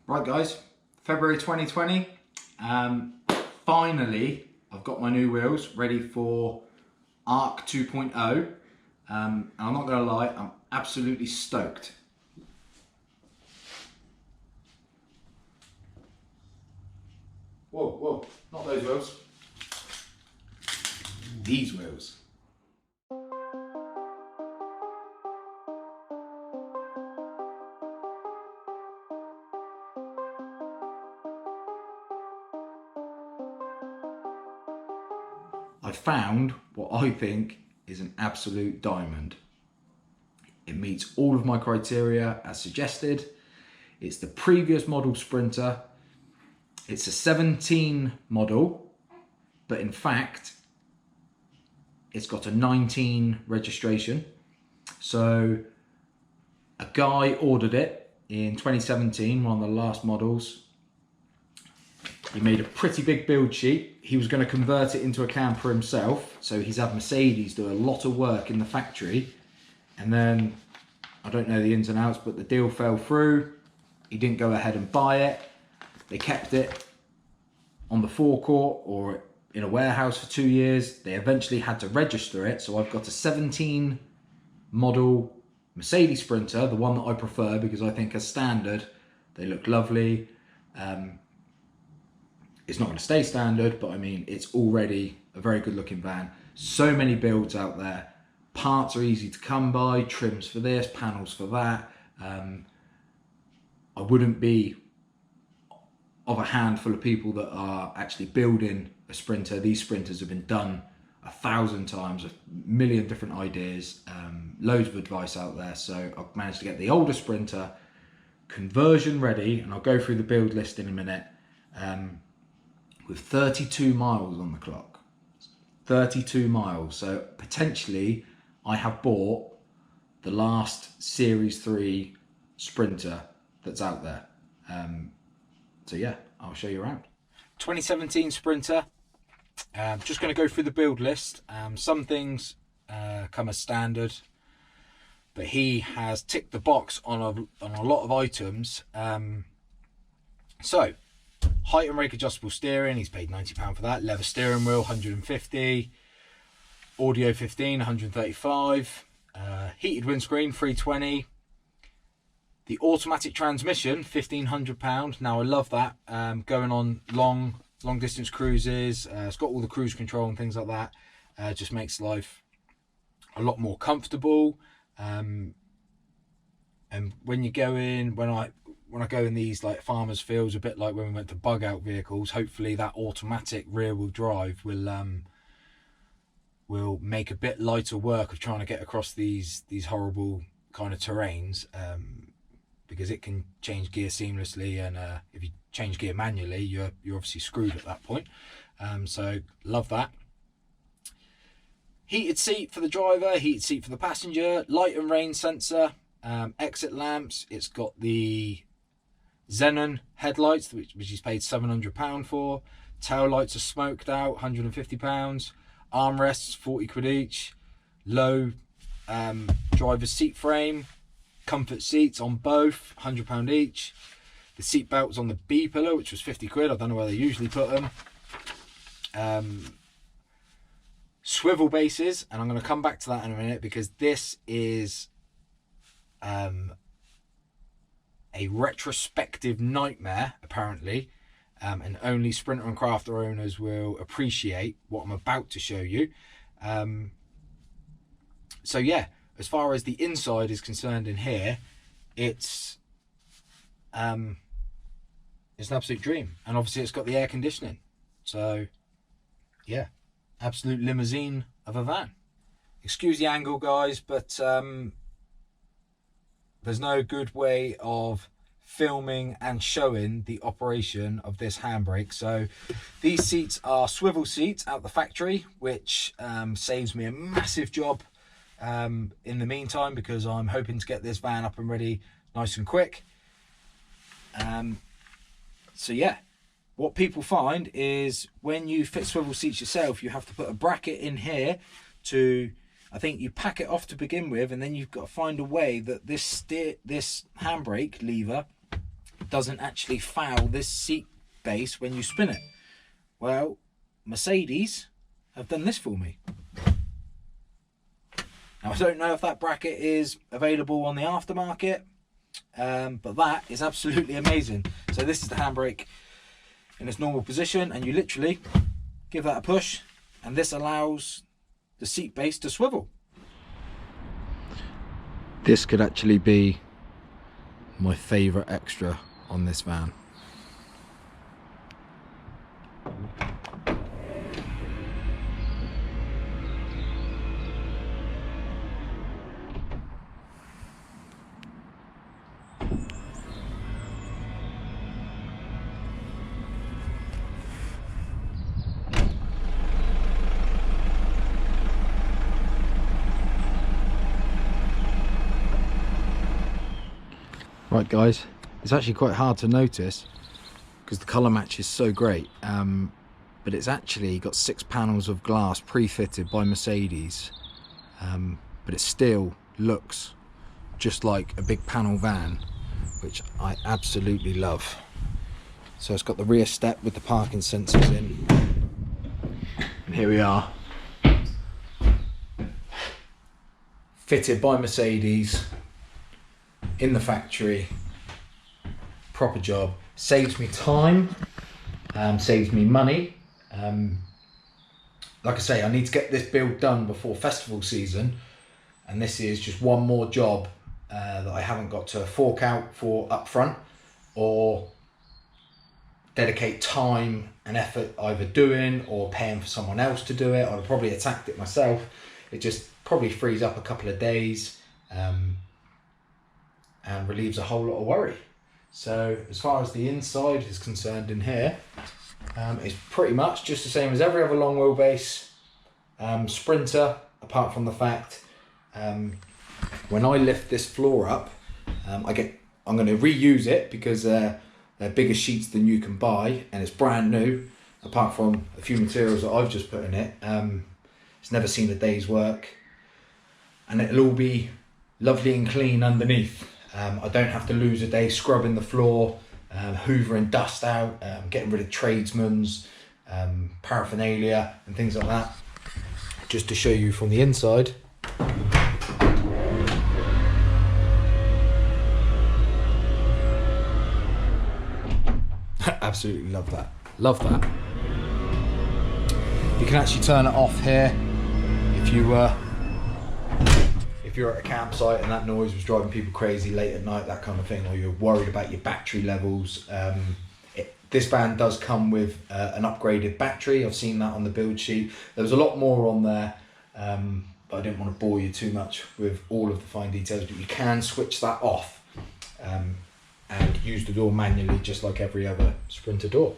Right guys, February 2020, finally I've got my new wheels ready for Arc 2.0, and I'm not going to lie, I'm absolutely stoked. Whoa, not those wheels, these wheels. I found what I think is an absolute diamond. It meets all of my criteria as suggested. It's the previous model Sprinter. It's a 17 model, but in fact, it's got a 19 registration. So a guy ordered it in 2017, one of the last models. He made a pretty big build sheet. He was going to convert it into a camper himself. So he's had Mercedes do a lot of work in the factory. And then, I don't know the ins and outs, but the deal fell through. He didn't go ahead and buy it. They kept it on the forecourt or in a warehouse for 2 years. They eventually had to register it. So I've got a 17 model Mercedes Sprinter, the one that I prefer because I think as standard, they look lovely. It's not going to stay standard, but I mean, it's already a very good looking van. So many builds out there. Parts are easy to come by, trims for this, panels for that. I wouldn't be of a handful of people that are actually building a Sprinter. These Sprinters have been done 1,000 times, a million different ideas, loads of advice out there. So I've managed to get the older Sprinter conversion ready, and I'll go through the build list in a minute. With 32 miles on the clock. 32 miles. So potentially I have bought the last Series 3 Sprinter that's out there. So yeah, I'll show you around. 2017 Sprinter. Just going to go through the build list. Some things come as standard, but he has ticked the box on a lot of items. So height and rake adjustable steering, he's paid £90 for that. Leather steering wheel, 150. Audio 15, 135. Heated windscreen, 320. The automatic transmission, £1,500. Now I love that. Going on long distance cruises, it's got all the cruise control and things like that. Just makes life a lot more comfortable. And when you go in, when I go in these like farmers fields, a bit like when we went to bug out vehicles, hopefully that automatic rear wheel drive will make a bit lighter work of trying to get across these horrible kind of terrains, because it can change gear seamlessly, and if you change gear manually, you're obviously screwed at that point. So love that. Heated seat for the driver, heated seat for the passenger, light and rain sensor, exit lamps. It's got the xenon headlights, which he's paid £700 for. Tail lights are smoked out, £150. Armrests, 40 quid each. Low driver's seat frame. Comfort seats on both, £100 each. The seat belts on the B pillar, which was 50 quid. I don't know where they usually put them. Swivel bases, and I'm going to come back to that in a minute because this is a retrospective nightmare, apparently, and only Sprinter and Crafter owners will appreciate what I'm about to show you. So yeah, as far as the inside is concerned in here, it's an absolute dream. And obviously it's got the air conditioning. So yeah, absolute limousine of a van. Excuse the angle, guys, but there's no good way of filming and showing the operation of this handbrake. So these seats are swivel seats out the factory, which saves me a massive job in the meantime, because I'm hoping to get this van up and ready nice and quick. So yeah, what people find is when you fit swivel seats yourself, you have to put a bracket in here to, I think you pack it off to begin with, and then you've got to find a way that this handbrake lever doesn't actually foul this seat base when you spin it. Well, Mercedes have done this for me. Now, I don't know if that bracket is available on the aftermarket, but that is absolutely amazing. So this is the handbrake in its normal position, and you literally give that a push, and this allows the seat base to swivel. This could actually be my favourite extra on this van. Right guys, it's actually quite hard to notice because the colour match is so great, but it's actually got 6 panels of glass pre-fitted by Mercedes, but it still looks just like a big panel van, which I absolutely love. So it's got the rear step with the parking sensors in, and here we are, fitted by Mercedes in the factory. Proper job. Saves me time, saves me money. Like I say, I need to get this build done before festival season, and this is just one more job that I haven't got to fork out for up front or dedicate time and effort either doing or paying for someone else to do it. I'd have probably attacked it myself. It just probably frees up a couple of days and relieves a whole lot of worry. So as far as the inside is concerned in here, it's pretty much just the same as every other long wheelbase Sprinter, apart from the fact when I lift this floor up, I'm going to reuse it because they're bigger sheets than you can buy, and it's brand new apart from a few materials that I've just put in it. It's never seen a day's work, and it'll all be lovely and clean underneath. I don't have to lose a day scrubbing the floor, hoovering dust out, getting rid of tradesmen's paraphernalia and things like that. Just to show you from the inside. Absolutely love that. Love that. You can actually turn it off here if you're at a campsite and that noise was driving people crazy late at night, that kind of thing, or you're worried about your battery levels. This van does come with an upgraded battery. I've seen that on the build sheet. There was a lot more on there, but I didn't want to bore you too much with all of the fine details, but you can switch that off and use the door manually just like every other Sprinter door.